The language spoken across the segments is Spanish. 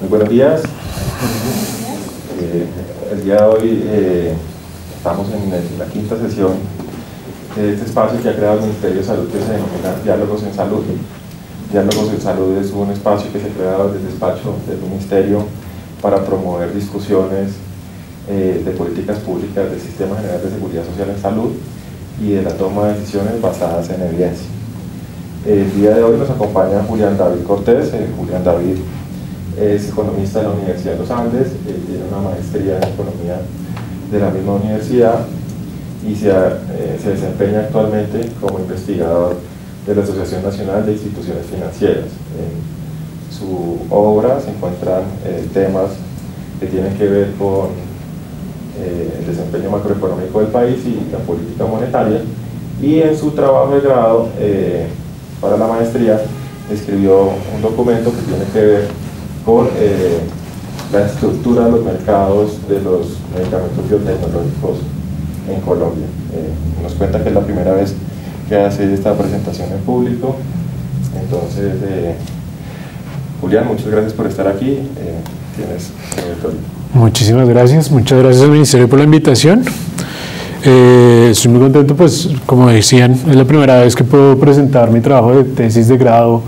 Muy buenos días. El día de hoy estamos en la quinta sesión de este espacio que ha creado el Ministerio de Salud, que se denomina Diálogos en Salud. Diálogos en Salud es un espacio que se ha creado desde el despacho del Ministerio para promover discusiones de políticas públicas del Sistema General de Seguridad Social en Salud y de la toma de decisiones basadas en evidencia. El día de hoy nos acompaña Julián David Cortés. Julián David es economista de la Universidad de los Andes, tiene una maestría en economía de la misma universidad y se desempeña actualmente como investigador de la Asociación Nacional de Instituciones Financieras. En su obra se encuentran temas que tienen que ver con el desempeño macroeconómico del país y la política monetaria, y en su trabajo de grado para la maestría escribió un documento que tiene que ver con la estructura de los mercados de los medicamentos biotecnológicos en Colombia. Nos cuenta que es la primera vez que hace esta presentación en público. Entonces, Julián, muchas gracias por estar aquí. Tienes el auditorio. Muchísimas gracias, muchas gracias al Ministerio por la invitación. Estoy muy contento, pues como decían, es la primera vez que puedo presentar mi trabajo de tesis de grado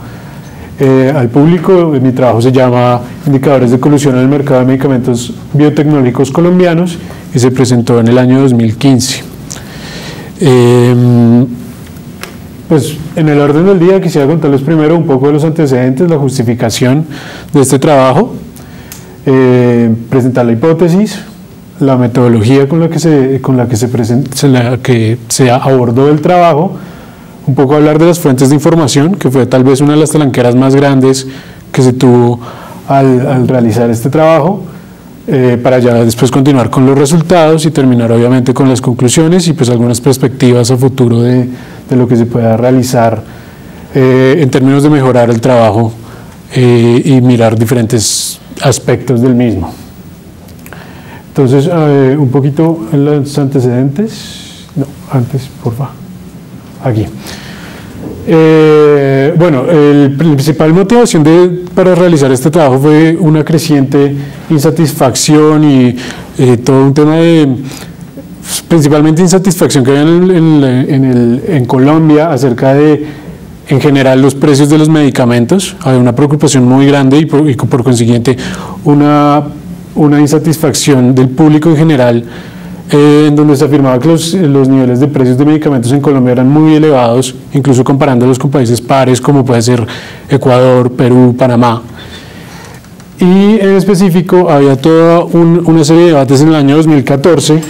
al público. Mi trabajo se llama Indicadores de Colusión en el Mercado de Medicamentos Biotecnológicos Colombianos y se presentó en el año 2015. Pues en el orden del día quisiera contarles primero un poco de los antecedentes, la justificación de este trabajo, presentar la hipótesis, la metodología con la que se abordó el trabajo, un poco hablar de las fuentes de información, que fue tal vez una de las talanqueras más grandes que se tuvo al realizar este trabajo, para ya después continuar con los resultados y terminar obviamente con las conclusiones y pues algunas perspectivas a futuro de lo que se pueda realizar en términos de mejorar el trabajo y mirar diferentes aspectos del mismo. Entonces, un poquito en los antecedentes. No, antes, por favor. Aquí. Bueno, la principal motivación para realizar este trabajo fue una creciente insatisfacción y todo un tema de, principalmente insatisfacción que había en Colombia acerca de, en general, los precios de los medicamentos. Había una preocupación muy grande y por consiguiente una insatisfacción del público en general, en donde se afirmaba que los niveles de precios de medicamentos en Colombia eran muy elevados, incluso comparándolos con países pares como puede ser Ecuador, Perú, Panamá. Y en específico había toda una serie de debates en el año 2014,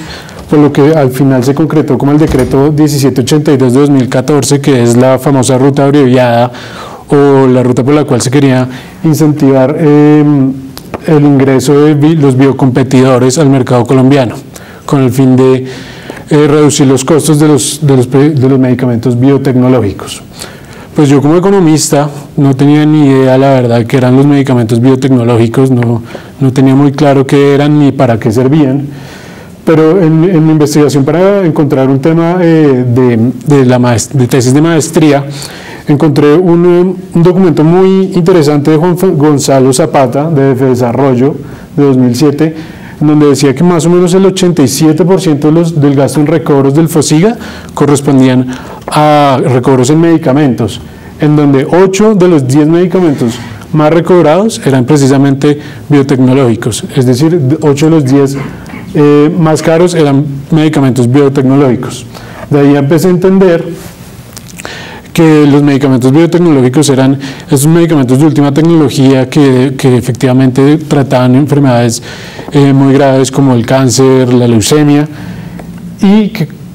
por lo que al final se concretó como el decreto 1782 de 2014, que es la famosa ruta abreviada o la ruta por la cual se quería incentivar el ingreso de los biocompetidores al mercado colombiano, con el fin de reducir los costos de los medicamentos biotecnológicos. Pues yo como economista no tenía ni idea, la verdad, que eran los medicamentos biotecnológicos, no tenía muy claro qué eran ni para qué servían, pero en mi investigación para encontrar un tema de tesis de maestría, encontré un documento muy interesante de Juan Gonzalo Zapata, de Desarrollo, de 2007, donde decía que más o menos el 87% del gasto en recobros del FOSIGA correspondían a recobros en medicamentos, en donde 8 de los 10 medicamentos más recobrados eran precisamente biotecnológicos, es decir, 8 de los 10 más caros eran medicamentos biotecnológicos. De ahí empecé a entender que los medicamentos biotecnológicos eran esos medicamentos de última tecnología que efectivamente trataban enfermedades muy graves como el cáncer, la leucemia, y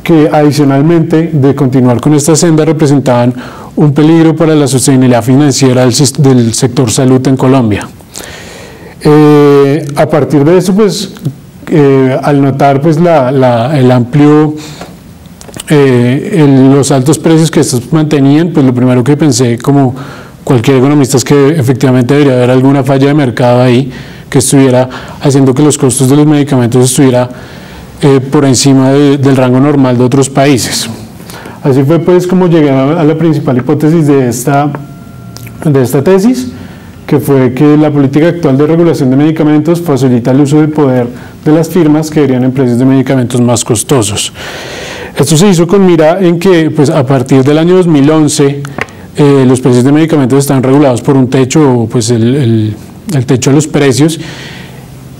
que adicionalmente de continuar con esta senda representaban un peligro para la sostenibilidad financiera del sector salud en Colombia. A partir de eso, pues, al notar pues, el amplio los altos precios que estos mantenían, pues lo primero que pensé, como cualquier economista, es que efectivamente debería haber alguna falla de mercado ahí que estuviera haciendo que los costos de los medicamentos estuviera por encima del rango normal de otros países. Así fue pues como llegué a la principal hipótesis de esta tesis, que fue que la política actual de regulación de medicamentos facilita el uso del poder de las firmas que harían en precios de medicamentos más costosos. Esto se hizo con mira en que pues, a partir del año 2011 los precios de medicamentos están regulados por un techo, pues el techo de los precios,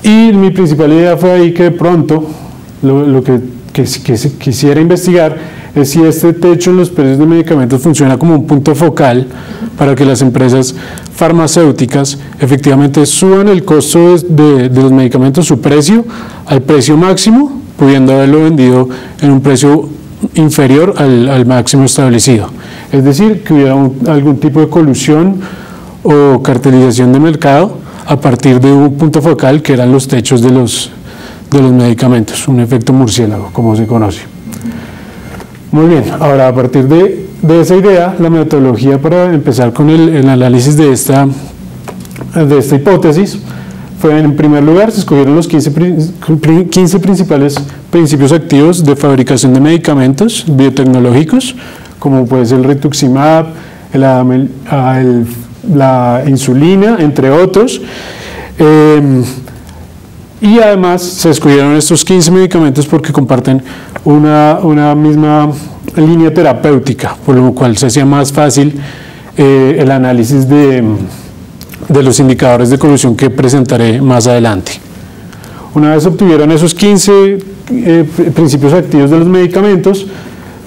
y mi principal idea fue ahí que de pronto lo que quisiera investigar es si este techo en los precios de medicamentos funciona como un punto focal para que las empresas farmacéuticas efectivamente suban el costo de los medicamentos, su precio, al precio máximo, pudiendo haberlo vendido en un precio inferior al máximo establecido. Es decir, que hubiera algún tipo de colusión o cartelización de mercado a partir de un punto focal que eran los techos de los medicamentos, un efecto murciélago, como se conoce. Muy bien, ahora a partir de esa idea, la metodología para empezar con el análisis de esta hipótesis fue, en primer lugar, se escogieron los 15 principales principios activos de fabricación de medicamentos biotecnológicos, como puede ser el rituximab, la insulina, entre otros. Y además se escogieron estos 15 medicamentos porque comparten una misma línea terapéutica, por lo cual se hacía más fácil el análisis de los indicadores de colusión que presentaré más adelante. Una vez obtuvieron esos 15 principios activos de los medicamentos,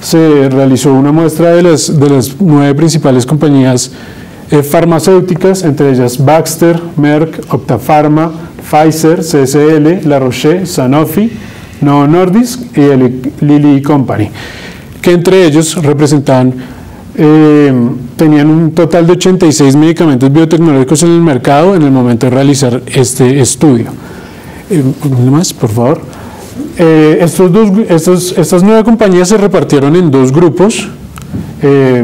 se realizó una muestra de las 9 principales compañías farmacéuticas, entre ellas Baxter, Merck, Octapharma, Pfizer, CSL, La Roche, Sanofi, Novo Nordisk y el Lilly Company, que entre ellos representaban, tenían un total de 86 medicamentos biotecnológicos en el mercado en el momento de realizar este estudio. Más, por favor. Estas 9 compañías se repartieron en 2 grupos.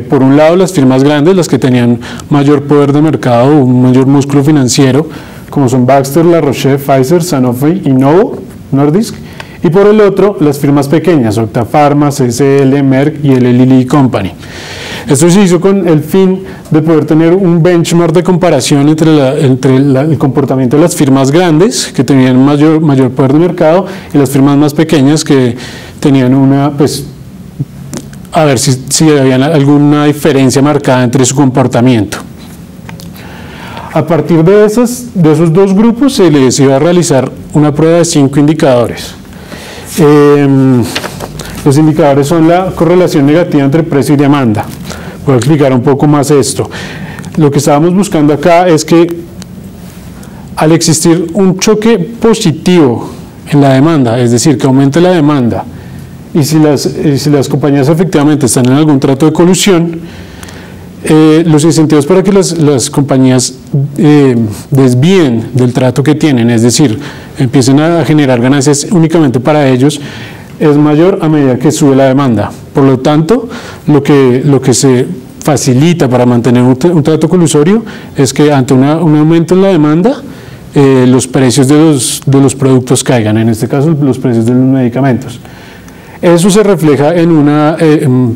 Por un lado, las firmas grandes, las que tenían mayor poder de mercado, un mayor músculo financiero, como son Baxter, La Roche, Pfizer, Sanofi y Novo Nordisk, y por el otro, las firmas pequeñas, Octapharma, CSL, Merck y el Lilly Company. Esto se hizo con el fin de poder tener un benchmark de comparación entre el comportamiento de las firmas grandes, que tenían mayor poder de mercado, y las firmas más pequeñas, que tenían a ver si había alguna diferencia marcada entre su comportamiento. A partir de esos 2 grupos se les iba a realizar una prueba de 5 indicadores. Los indicadores son la correlación negativa entre precio y demanda. Voy a explicar un poco más esto. Lo que estábamos buscando acá es que al existir un choque positivo en la demanda, es decir, que aumente la demanda, y si las compañías efectivamente están en algún trato de colusión, los incentivos para que las compañías desvíen del trato que tienen, es decir, empiecen a generar ganancias únicamente para ellos, es mayor a medida que sube la demanda. Por lo tanto, lo que se facilita para mantener un trato colusorio es que ante un aumento en la demanda, los precios de los productos caigan, en este caso los precios de los medicamentos. Eso se refleja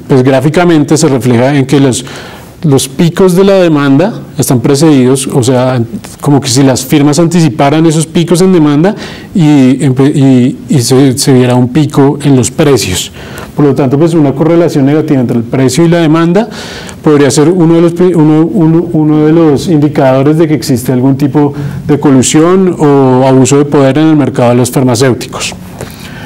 pues gráficamente se refleja en que los picos de la demanda están precedidos, o sea, como que si las firmas anticiparan esos picos en demanda y se viera un pico en los precios. Por lo tanto, pues una correlación negativa entre el precio y la demanda podría ser uno de los indicadores de que existe algún tipo de colusión o abuso de poder en el mercado de los farmacéuticos.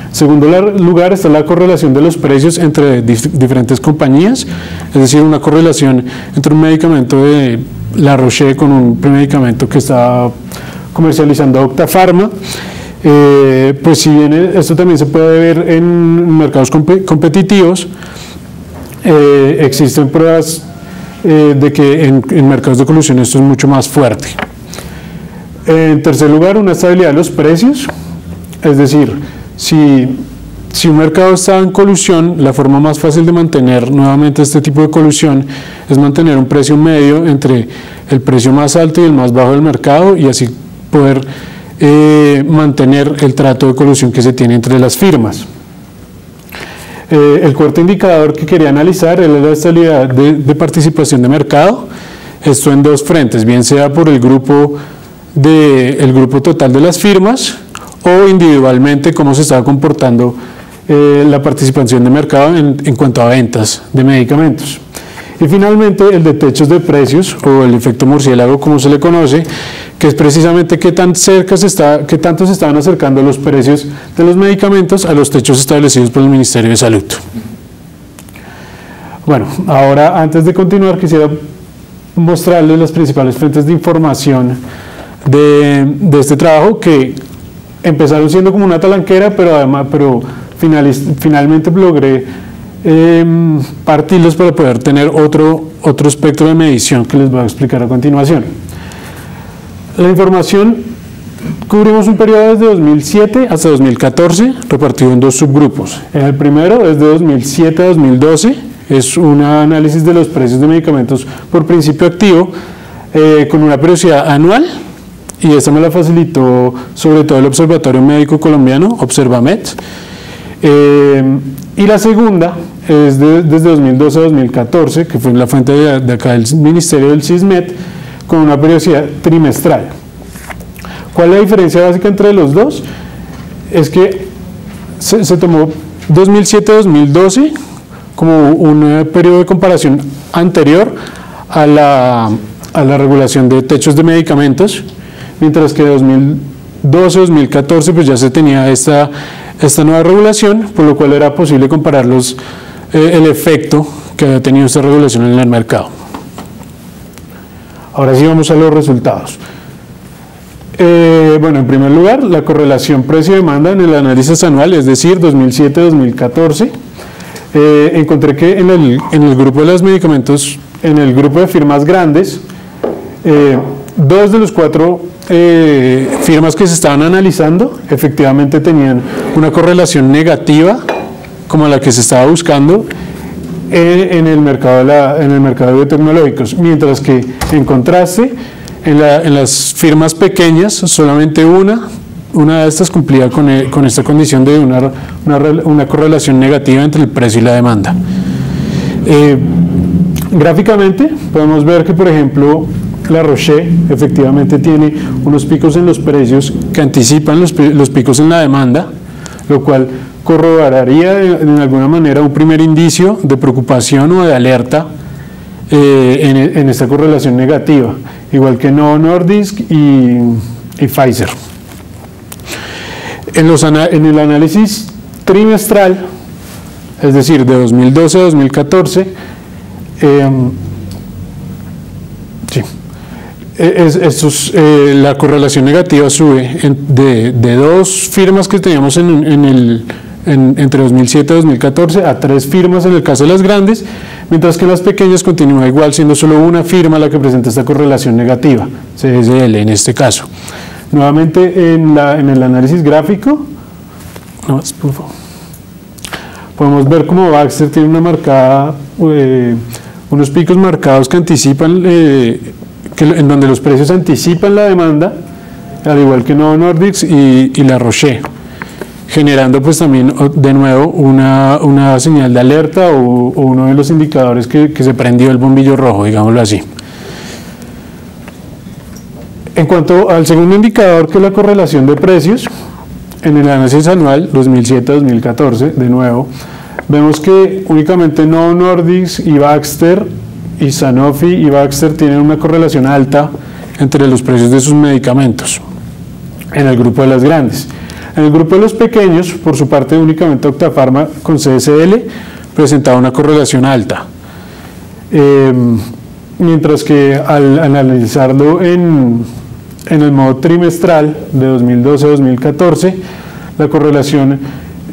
En segundo lugar está la correlación de los precios entre diferentes compañías, es decir, una correlación entre un medicamento de La Roche con un medicamento que está comercializando Octapharma. Pues si bien esto también se puede ver en mercados competitivos, existen pruebas de que en mercados de colusión esto es mucho más fuerte. En tercer lugar, una estabilidad de los precios, es decir, si un mercado está en colusión, la forma más fácil de mantener nuevamente este tipo de colusión es mantener un precio medio entre el precio más alto y el más bajo del mercado y así poder mantener el trato de colusión que se tiene entre las firmas. El cuarto indicador que quería analizar era la estabilidad de participación de mercado, esto en dos frentes, bien sea por el grupo total de las firmas o individualmente cómo se estaba comportando la participación de mercado en cuanto a ventas de medicamentos. Y finalmente el de techos de precios o el efecto murciélago, como se le conoce, que es precisamente qué tanto se estaban acercando los precios de los medicamentos a los techos establecidos por el Ministerio de Salud. Bueno, ahora antes de continuar quisiera mostrarles las principales fuentes de información de este trabajo, que empezaron siendo como una talanquera, pero finalmente logré partirlos para poder tener otro espectro de medición que les voy a explicar a continuación. La información, cubrimos un periodo desde 2007 hasta 2014, repartido en dos subgrupos. El primero es de 2007 a 2012, es un análisis de los precios de medicamentos por principio activo, con una periodicidad anual, y esta me la facilitó sobre todo el Observatorio Médico Colombiano, Observamet. Y la segunda es desde 2012 a 2014, que fue en la fuente de acá del Ministerio del CISMED, con una periodicidad trimestral. ¿Cuál es la diferencia básica entre los dos? Es que se tomó 2007-2012 como un periodo de comparación anterior a la regulación de techos de medicamentos, mientras que 2012-2014 pues ya se tenía esta nueva regulación, por lo cual era posible comparar el efecto que había tenido esta regulación en el mercado. Ahora sí vamos a los resultados. Bueno, en primer lugar, la correlación precio-demanda en el análisis anual, es decir, 2007-2014, encontré que en el grupo de los medicamentos, en el grupo de firmas grandes, dos de los cuatro firmas que se estaban analizando efectivamente tenían una correlación negativa como la que se estaba buscando en el mercado de biotecnológicos, mientras que en contraste en las firmas pequeñas solamente una de estas cumplía con esta condición de una correlación negativa entre el precio y la demanda. Gráficamente podemos ver que, por ejemplo, La Roche efectivamente tiene unos picos en los precios que anticipan los picos en la demanda, lo cual corroboraría en alguna manera un primer indicio de preocupación o de alerta en esta correlación negativa, igual que Novo Nordisk y Pfizer. En el análisis trimestral, es decir, de 2012 a 2014, la correlación negativa sube de dos firmas que teníamos entre 2007 y 2014 a 3 firmas en el caso de las grandes, mientras que en las pequeñas continúa igual, siendo solo una firma la que presenta esta correlación negativa, CSL en este caso. Nuevamente en el análisis gráfico, por favor, podemos ver cómo Baxter tiene unos picos marcados que anticipan, en donde los precios anticipan la demanda, al igual que Novo Nordisk y La Roche, generando pues también de nuevo una señal de alerta o uno de los indicadores que se prendió el bombillo rojo, digámoslo así. En cuanto al segundo indicador, que es la correlación de precios, en el análisis anual 2007-2014, de nuevo, vemos que únicamente Novo Nordisk y Baxter y Sanofi y Baxter tienen una correlación alta entre los precios de sus medicamentos en el grupo de las grandes. En el grupo de los pequeños, por su parte, únicamente Octafarma con CSL presentaba una correlación alta, mientras que al analizarlo en el modo trimestral de 2012 a 2014, la correlación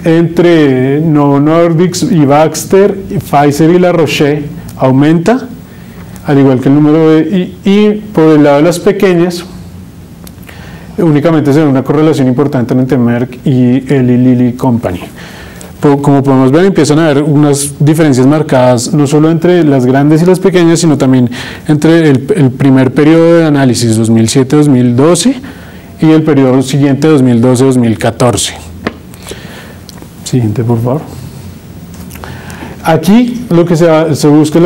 entre Novo Nordisk y Baxter, Pfizer y La Roche aumenta, al igual que el número y por el lado de las pequeñas únicamente se ve una correlación importante entre Merck y Eli Lilly Company. Como podemos ver, empiezan a haber unas diferencias marcadas no solo entre las grandes y las pequeñas, sino también entre el primer periodo de análisis 2007-2012 y el periodo siguiente 2012-2014. Siguiente, por favor. Aquí lo que se busca es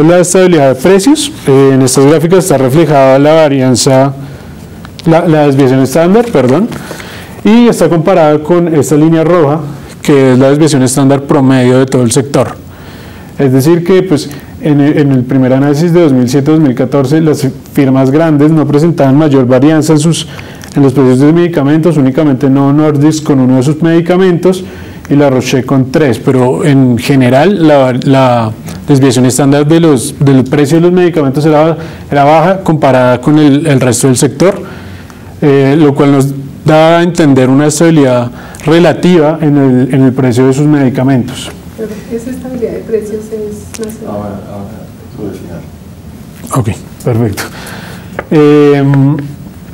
la estabilidad de precios. En estas gráficas está reflejada la varianza, la desviación estándar, perdón, y está comparada con esta línea roja, que es la desviación estándar promedio de todo el sector. Es decir que pues, en el primer análisis de 2007-2014 las firmas grandes no presentaban mayor varianza en los precios de medicamentos, únicamente Novo Nordisk con uno de sus medicamentos y la Roche con 3, pero en general la desviación estándar del precio de los medicamentos era baja comparada con el resto del sector, lo cual nos da a entender una estabilidad relativa en el precio de sus medicamentos. Pero esa estabilidad de precios es más... Ahora sobre el final. Ok, perfecto.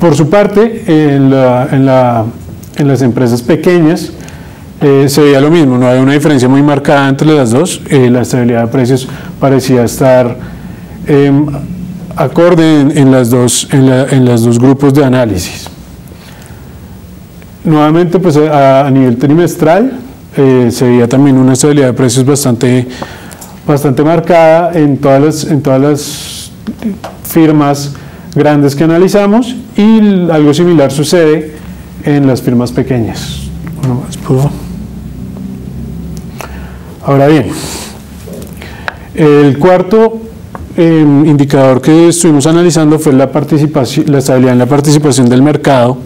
Por su parte, en las empresas pequeñas se veía lo mismo, no había una diferencia muy marcada entre las dos. La estabilidad de precios parecía estar acorde en los dos grupos de análisis. Nuevamente, pues a nivel trimestral se veía también una estabilidad de precios bastante marcada en todas las firmas grandes que analizamos, y algo similar sucede en las firmas pequeñas. Uno más, por favor. Ahora bien, el cuarto indicador que estuvimos analizando fue la estabilidad en la participación del mercado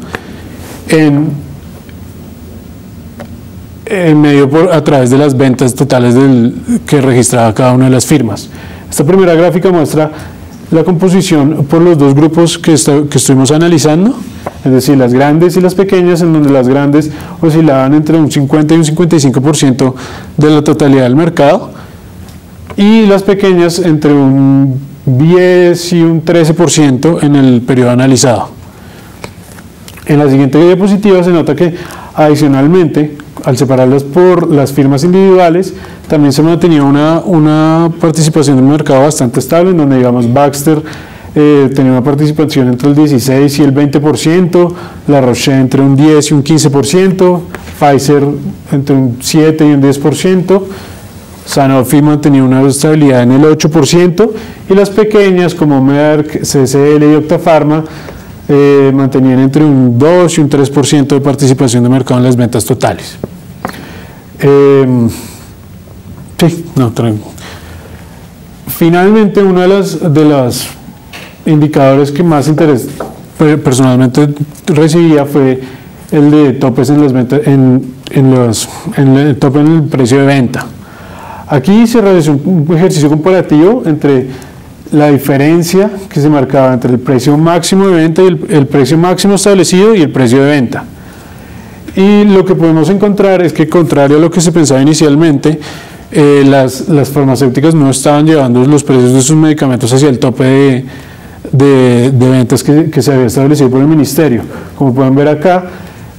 a través de las ventas totales que registraba cada una de las firmas. Esta primera gráfica muestra la composición por los dos grupos que estuvimos analizando, es decir, las grandes y las pequeñas, en donde las grandes oscilaban entre un 50 y un 55% de la totalidad del mercado, y las pequeñas entre un 10 y un 13% en el periodo analizado. En la siguiente diapositiva se nota que adicionalmente, al separarlas por las firmas individuales, también se mantenía una participación del mercado bastante estable, en donde, digamos, Baxter tenía una participación entre el 16 y el 20%, la Roche entre un 10 y un 15%, Pfizer entre un 7 y un 10%, Sanofi mantenía una estabilidad en el 8%, y las pequeñas como Merck, CSL y Octafarma mantenían entre un 2 y un 3% de participación de mercado en las ventas totales. Finalmente, uno de los indicadores que más interés personalmente recibía fue el de topes en las ventas, el tope en el precio de venta. Aquí se realizó un ejercicio comparativo entre la diferencia que se marcaba entre el precio máximo de venta y el precio máximo establecido y el precio de venta. Y lo que podemos encontrar es que, contrario a lo que se pensaba inicialmente, las farmacéuticas no estaban llevando los precios de sus medicamentos hacia el tope de ventas que se había establecido por el ministerio. Como pueden ver acá,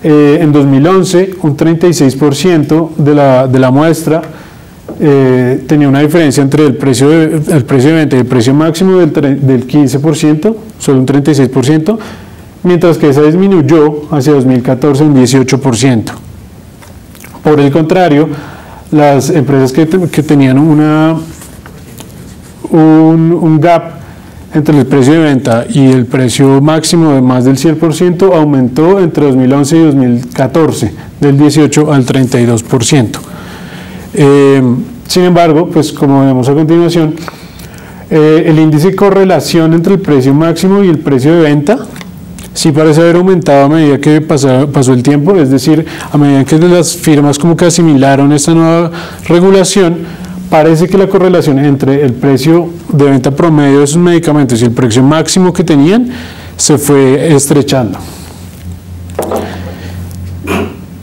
en 2011 un 36% de la muestra tenía una diferencia entre el precio de venta y el precio máximo del 15%, solo un 36%, mientras que esa disminuyó hacia 2014 un 18%. Por el contrario, las empresas que tenían un gap entre el precio de venta y el precio máximo de más del 100% aumentó entre 2011 y 2014, del 18 al 32%. Sin embargo, pues como vemos a continuación, el índice de correlación entre el precio máximo y el precio de venta sí parece haber aumentado a medida que pasó el tiempo, es decir, a medida que las firmas como que asimilaron esta nueva regulación, parece que la correlación entre el precio de venta promedio de sus medicamentos y el precio máximo que tenían se fue estrechando.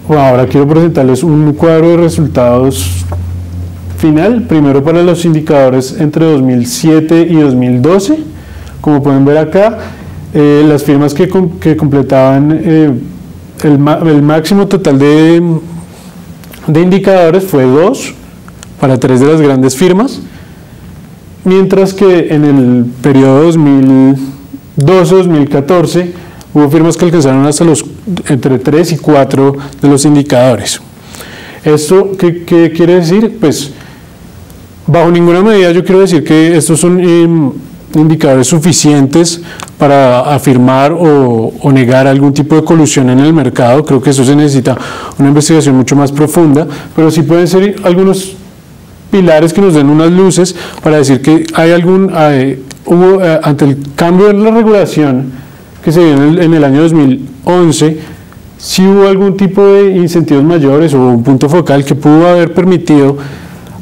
Bueno, ahora quiero presentarles un cuadro de resultados final, primero para los indicadores entre 2007 y 2012. Como pueden ver acá, las firmas que completaban el máximo total de indicadores fue 2 para 3 de las grandes firmas, mientras que en el periodo 2012-2014 hubo firmas que alcanzaron hasta entre 3 y 4 de los indicadores. ¿Esto qué quiere decir? Pues bajo ninguna medida yo quiero decir que estos son indicadores suficientes para afirmar o negar algún tipo de colusión en el mercado. Creo que eso se necesita una investigación mucho más profunda, pero sí pueden ser algunos pilares que nos den unas luces para decir que hay hubo ante el cambio en la regulación que se dio en el año 2011, sí hubo algún tipo de incentivos mayores o un punto focal que pudo haber permitido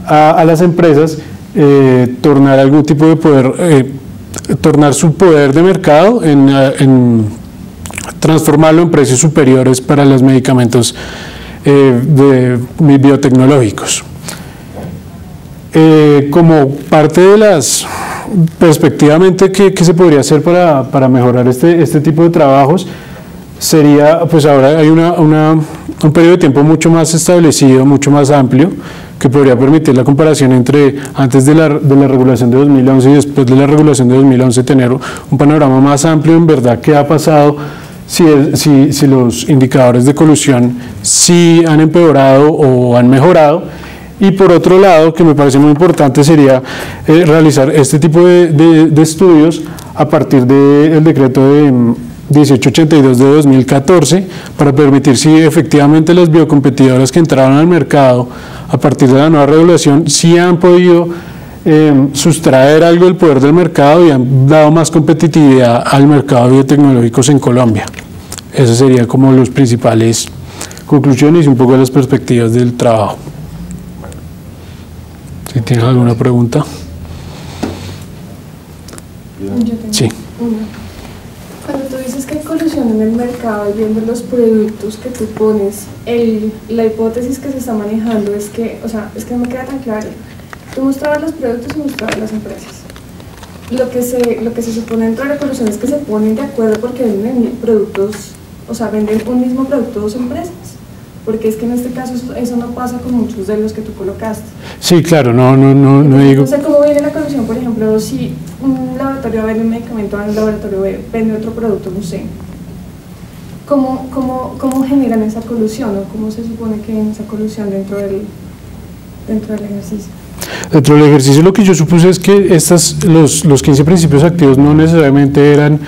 a las empresas tornar algún tipo de poder, tornar su poder de mercado en transformarlo en precios superiores para los medicamentos biotecnológicos. Como parte de las perspectivamente que se podría hacer para mejorar este tipo de trabajos sería, pues ahora hay un periodo de tiempo mucho más establecido, mucho más amplio, que podría permitir la comparación entre antes de la regulación de 2011 y después de la regulación de 2011, tener un panorama más amplio en verdad qué ha pasado, si los indicadores de colusión sí han empeorado o han mejorado. Y por otro lado, que me parece muy importante, sería realizar este tipo de estudios a partir del decreto de 1882 de 2014 para permitir si efectivamente las biocompetidoras que entraron al mercado a partir de la nueva regulación sí han podido sustraer algo del poder del mercado y han dado más competitividad al mercado de biotecnológicos en Colombia. Esas serían como las principales conclusiones y un poco las perspectivas del trabajo. Si tienes alguna pregunta. Sí. Cuando tú dices que hay colusión en el mercado y viendo los productos que tú pones, la hipótesis que se está manejando es que, o sea, es que no me queda tan claro. Tú mostrabas los productos y mostrabas las empresas. Lo que se supone dentro de la colusión es que se ponen de acuerdo porque venden productos, o sea, venden un mismo producto dos empresas. Porque es que en este caso eso no pasa con muchos de los que tú colocaste. Sí, claro, no digo. No sé cómo viene la colusión, por ejemplo, si un laboratorio vende un medicamento, un laboratorio vende otro producto, no sé. ¿Cómo generan esa colusión o cómo se supone que hay esa colusión dentro del ejercicio? Dentro del ejercicio lo que yo supuse es que los 15 principios activos no necesariamente eran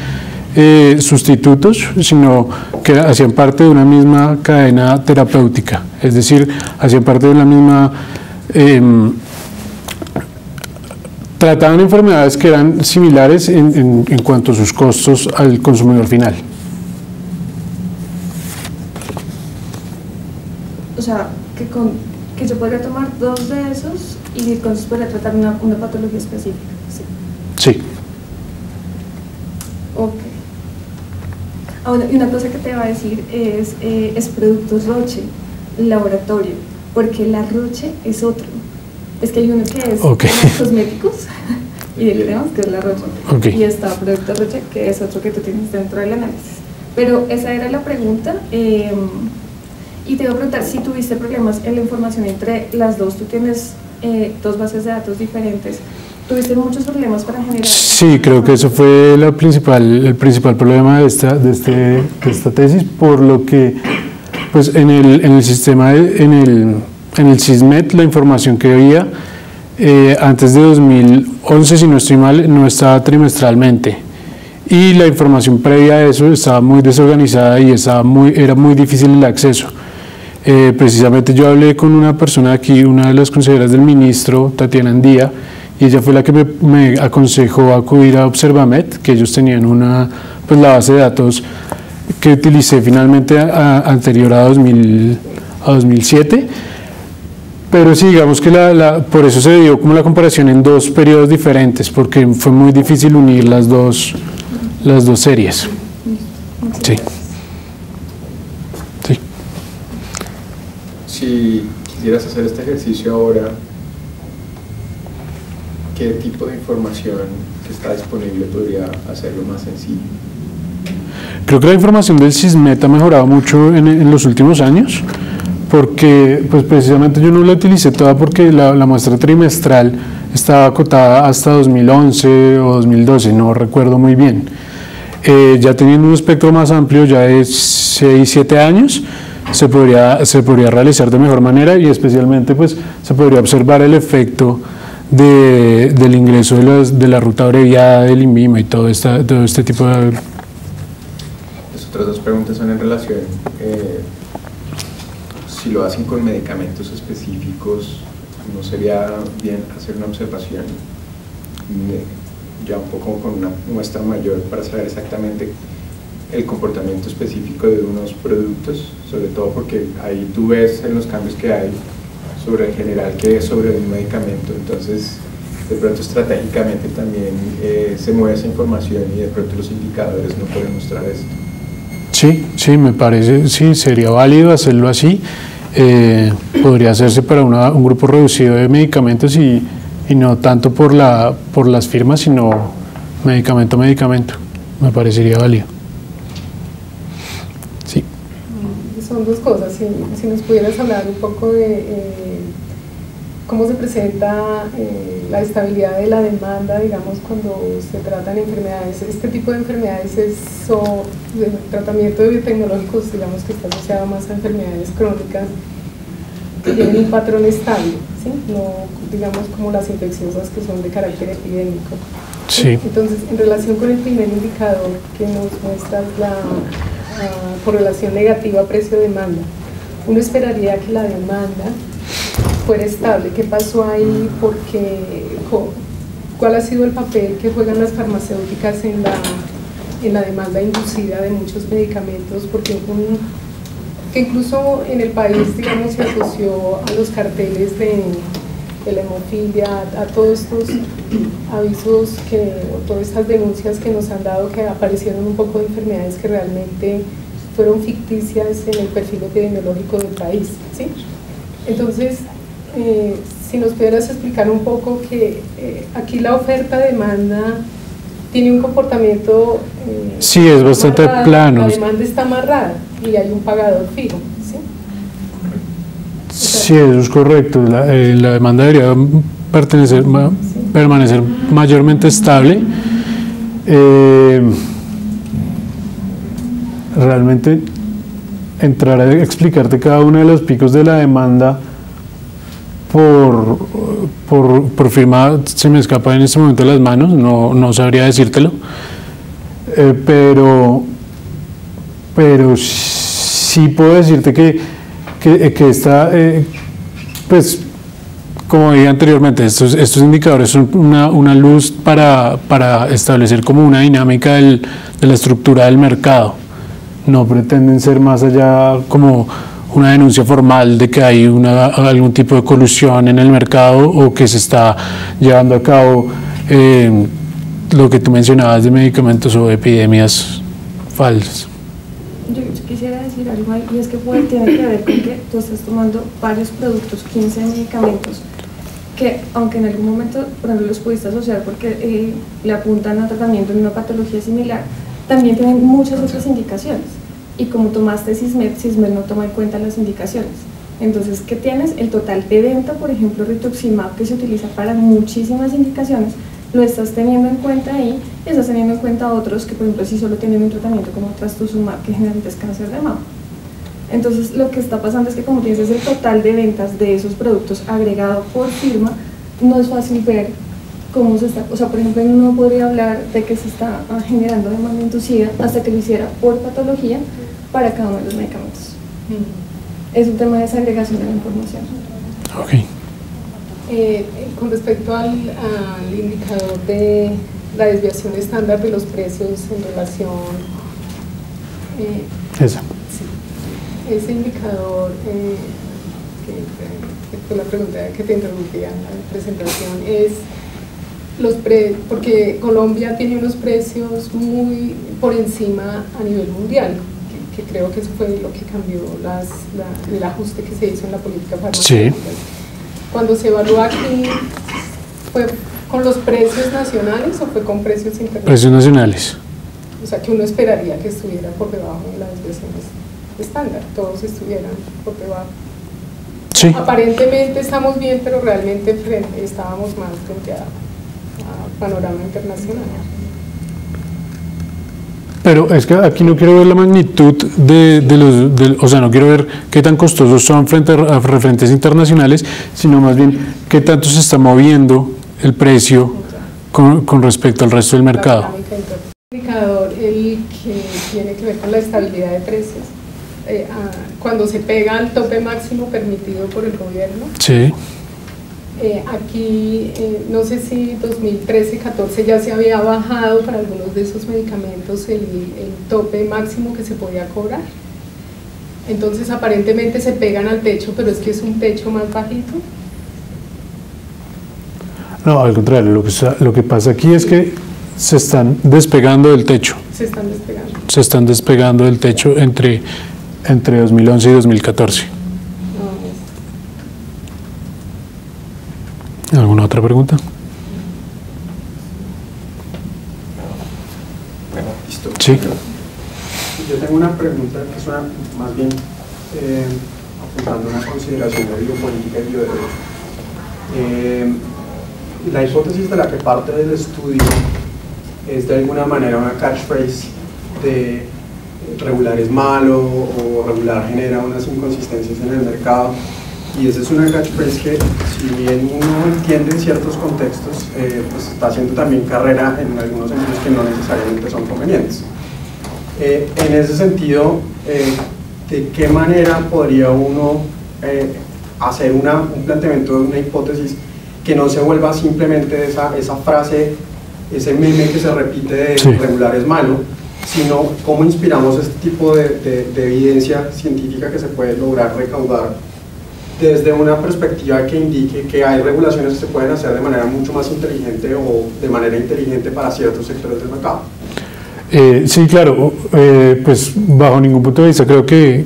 sustitutos, sino que hacían parte de una misma cadena terapéutica, es decir, hacían parte de una misma, trataban enfermedades que eran similares en cuanto a sus costos al consumidor final. O sea, que yo podría tomar dos de esos y entonces podría tratar una patología específica. Sí. Ok. Bueno, y una cosa que te iba a decir es Productos Roche, laboratorio, porque la Roche es otro. Es que hay uno que es cosméticos y tenemos que es la Roche. Y está Productos Roche, que es otro que tú tienes dentro del análisis. Pero esa era la pregunta. Y te iba a preguntar si tuviste problemas en la información entre las dos. Tú tienes dos bases de datos diferentes. ¿Tuviste muchos problemas para generar? Sí, creo que eso fue el principal problema de esta tesis, por lo que pues en el sistema, en el SISMET, la información que había antes de 2011, si no estoy mal, no estaba trimestralmente. Y la información previa a eso estaba muy desorganizada y era muy difícil el acceso. Precisamente yo hablé con una persona aquí, una de las consejeras del ministro, Tatiana Andía, y ella fue la que me aconsejó acudir a Observamet, que ellos tenían la base de datos que utilicé finalmente anterior a 2007, pero sí, digamos que por eso se dio como la comparación en dos periodos diferentes, porque fue muy difícil unir las dos series. Sí. Sí. Si quisieras hacer este ejercicio ahora, ¿qué tipo de información que está disponible podría hacerlo más sencillo? Creo que la información del SISMET ha mejorado mucho en los últimos años, porque pues precisamente yo no la utilicé toda porque la muestra trimestral estaba acotada hasta 2011 o 2012, no recuerdo muy bien. Ya teniendo un espectro más amplio, ya de 6-7 años, se podría realizar de mejor manera, y especialmente pues se podría observar el efecto del ingreso de la ruta abreviada del INVIMA y todo este tipo de... Las otras dos preguntas son en relación, si lo hacen con medicamentos específicos, ¿no sería bien hacer una observación ya un poco con una muestra mayor para saber exactamente el comportamiento específico de unos productos? Sobre todo porque ahí tú ves en los cambios que hay sobre el general que es sobre un medicamento, entonces de pronto estratégicamente también se mueve esa información y de pronto los indicadores no pueden mostrar esto. Sí, me parece, sí, sería válido hacerlo así. Podría hacerse para un grupo reducido de medicamentos y no tanto por las firmas, sino medicamento a medicamento. Me parecería válido. Sí. Son dos cosas. Si nos pudieras hablar un poco de cómo se presenta la estabilidad de la demanda, digamos, cuando se tratan enfermedades. Este tipo de enfermedades el tratamiento de biotecnológicos, digamos, que está asociado más a enfermedades crónicas que tienen un patrón estable, ¿sí? No, digamos, como las infecciosas que son de carácter epidémico. Sí. Entonces, en relación con el primer indicador que nos muestra la correlación negativa precio-demanda, uno esperaría que la demanda fuera estable. ¿Qué pasó ahí? ¿Cuál ha sido el papel que juegan las farmacéuticas en la demanda inducida de muchos medicamentos? Porque que incluso en el país, digamos, se asoció a los carteles de la hemofilia, a todos estos avisos o todas estas denuncias que nos han dado, que aparecieron un poco de enfermedades que realmente fueron ficticias en el perfil epidemiológico del país, ¿sí? Entonces, si nos pudieras explicar un poco que aquí la oferta-demanda tiene un comportamiento sí, es bastante amarrado, plano. la demanda está amarrada y hay un pagador fijo, ¿sí? Sí, eso es correcto. La demanda debería permanecer mayormente estable. Realmente entrar a explicarte cada uno de los picos de la demanda por firma se me escapa en este momento de las manos, no sabría decírtelo, pero sí puedo decirte que esta, pues como dije anteriormente, estos indicadores son una luz para establecer como una dinámica de la estructura del mercado. No pretenden ser más allá como una denuncia formal de que hay algún tipo de colusión en el mercado o que se está llevando a cabo lo que tú mencionabas de medicamentos o epidemias falsas. Yo quisiera decir algo ahí, y es que tiene que ver con que tú estás tomando varios productos, 15 medicamentos, que aunque en algún momento, por ejemplo, los pudiste asociar porque le apuntan a tratamiento en una patología similar, también tienen muchas otras indicaciones. Y como tomaste Sismed no toma en cuenta las indicaciones. Entonces, ¿qué tienes? El total de venta, por ejemplo, rituximab, que se utiliza para muchísimas indicaciones, lo estás teniendo en cuenta ahí, y estás teniendo en cuenta otros que, por ejemplo, si solo tienen un tratamiento como trastuzumab, que generalmente es cáncer de mama. Entonces, lo que está pasando es que como tienes el total de ventas de esos productos agregado por firma, no es fácil ver cómo se está, o sea, por ejemplo, uno podría hablar de que se está generando demanda inducida hasta que lo hiciera por patología para cada uno de los medicamentos. Es un tema de desagregación de la información. Okay. Con respecto al indicador de la desviación estándar de los precios en relación ese indicador que fue la pregunta que te interrumpía en la presentación, es porque Colombia tiene unos precios muy por encima a nivel mundial, que creo que eso fue lo que cambió el ajuste que se hizo en la política farmacéutica. Sí. Cuando se evalúa aquí, ¿fue con los precios nacionales o fue con precios internacionales? Precios nacionales. O sea, que uno esperaría que estuviera por debajo de las desviaciones estándar, todos estuvieran por debajo. Sí. Aparentemente estamos bien, pero realmente estábamos más frente a panorama internacional. Pero es que aquí no quiero ver la magnitud o sea, no quiero ver qué tan costosos son frente a referentes internacionales, sino más bien qué tanto se está moviendo el precio con respecto al resto del mercado. El indicador, el que tiene que ver con la estabilidad de precios, cuando se pega al tope máximo permitido por el gobierno. Sí. Aquí, no sé si 2013-14 ya se había bajado para algunos de esos medicamentos el tope máximo que se podía cobrar. Entonces aparentemente se pegan al techo, pero es que es un techo más bajito. No, al contrario, lo que pasa aquí es que se están despegando del techo. Se están despegando. Se están despegando del techo entre 2011 y 2014. ¿Alguna otra pregunta? Bueno, listo. Sí. Yo tengo una pregunta que es más bien apuntando a una consideración de biopolítica y bioderecho. La hipótesis de la que parte del estudio es de alguna manera una catchphrase de regular es malo o regular genera unas inconsistencias en el mercado. Y esa es una catchphrase que, si bien uno entiende en ciertos contextos, pues está haciendo también carrera en algunos sentidos que no necesariamente son convenientes. En ese sentido, ¿de qué manera podría uno hacer un planteamiento de una hipótesis que no se vuelva simplemente esa frase, ese meme que se repite de sí, regular es malo, sino cómo inspiramos este tipo de evidencia científica que se puede lograr recaudar desde una perspectiva que indique que hay regulaciones que se pueden hacer de manera mucho más inteligente o de manera inteligente para ciertos sectores del mercado? Sí, claro, pues bajo ningún punto de vista creo que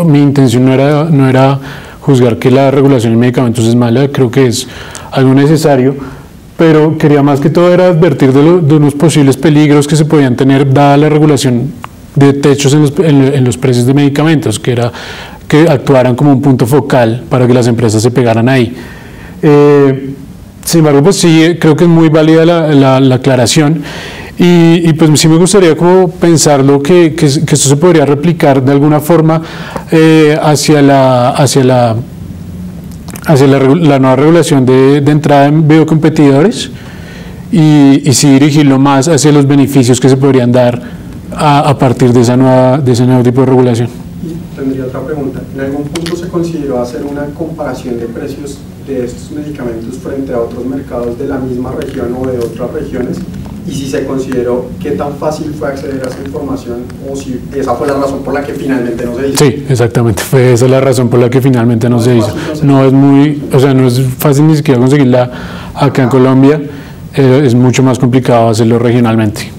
mi intención no era juzgar que la regulación en medicamentos es mala, creo que es algo necesario, pero quería más que todo era advertir de unos posibles peligros que se podían tener dada la regulación de techos en los precios de medicamentos, que era que actuaran como un punto focal para que las empresas se pegaran ahí. Sin embargo, pues sí, creo que es muy válida la aclaración y pues sí me gustaría como pensarlo que esto se podría replicar de alguna forma hacia la nueva regulación de entrada en biocompetidores y sí dirigirlo más hacia los beneficios que se podrían dar a partir de ese nuevo tipo de regulación. Tendría otra pregunta. ¿En algún punto se consideró hacer una comparación de precios de estos medicamentos frente a otros mercados de la misma región o de otras regiones? Y si se consideró, ¿qué tan fácil fue acceder a esa información? O si esa fue la razón por la que finalmente no se hizo. Sí, exactamente. Fue esa la razón por la que finalmente no se hizo. No es fácil ni siquiera conseguirla acá en Colombia. Es mucho más complicado hacerlo regionalmente.